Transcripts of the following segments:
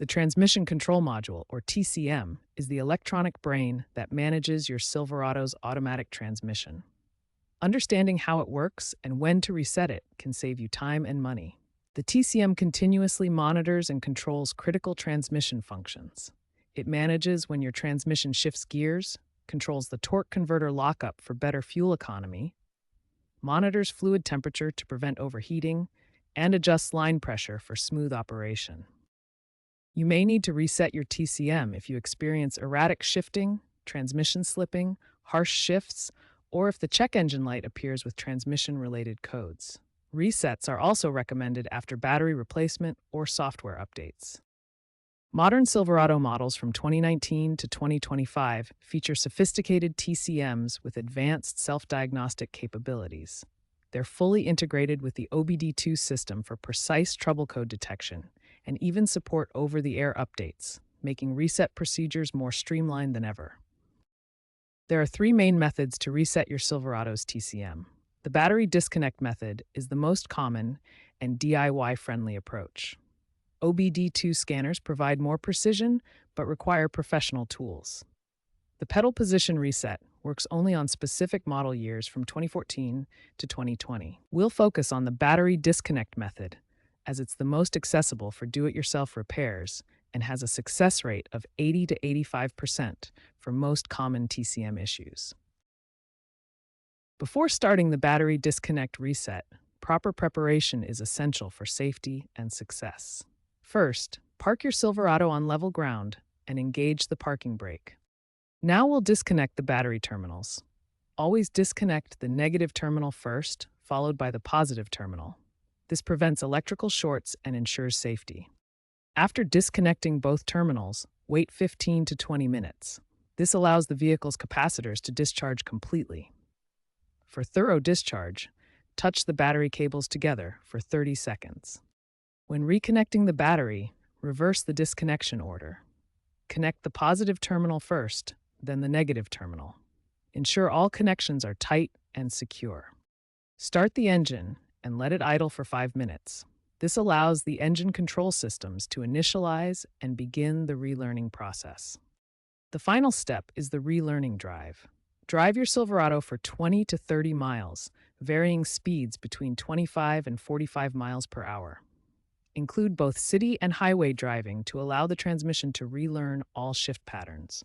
The Transmission Control Module, or TCM, is the electronic brain that manages your Silverado's automatic transmission. Understanding how it works and when to reset it can save you time and money. The TCM continuously monitors and controls critical transmission functions. It manages when your transmission shifts gears, controls the torque converter lockup for better fuel economy, monitors fluid temperature to prevent overheating, and adjusts line pressure for smooth operation. You may need to reset your TCM if you experience erratic shifting, transmission slipping, harsh shifts, or if the check engine light appears with transmission-related codes. Resets are also recommended after battery replacement or software updates. Modern Silverado models from 2019 to 2025 feature sophisticated TCMs with advanced self-diagnostic capabilities. They're fully integrated with the OBD2 system for precise trouble code detection and even support over-the-air updates, making reset procedures more streamlined than ever. There are three main methods to reset your Silverado's TCM. The battery disconnect method is the most common and DIY-friendly approach. OBD2 scanners provide more precision but require professional tools. The pedal position reset works only on specific model years from 2014 to 2020. We'll focus on the battery disconnect method, as it's the most accessible for do-it-yourself repairs and has a success rate of 80 to 85% for most common TCM issues. Before starting the battery disconnect reset, proper preparation is essential for safety and success. First, park your Silverado on level ground and engage the parking brake. Now we'll disconnect the battery terminals. Always disconnect the negative terminal first, followed by the positive terminal. This prevents electrical shorts and ensures safety. After disconnecting both terminals, wait 15 to 20 minutes. This allows the vehicle's capacitors to discharge completely. For thorough discharge, touch the battery cables together for 30 seconds. When reconnecting the battery, reverse the disconnection order. Connect the positive terminal first, then the negative terminal. Ensure all connections are tight and secure. Start the engine and let it idle for 5 minutes. This allows the engine control systems to initialize and begin the relearning process. The final step is the relearning drive. Drive your Silverado for 20 to 30 miles, varying speeds between 25 and 45 miles per hour. Include both city and highway driving to allow the transmission to relearn all shift patterns.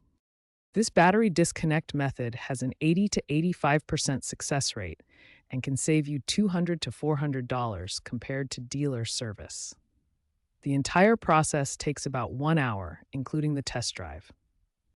This battery disconnect method has an 80 to 85% success rate and can save you $200 to $400 compared to dealer service. The entire process takes about 1 hour, including the test drive.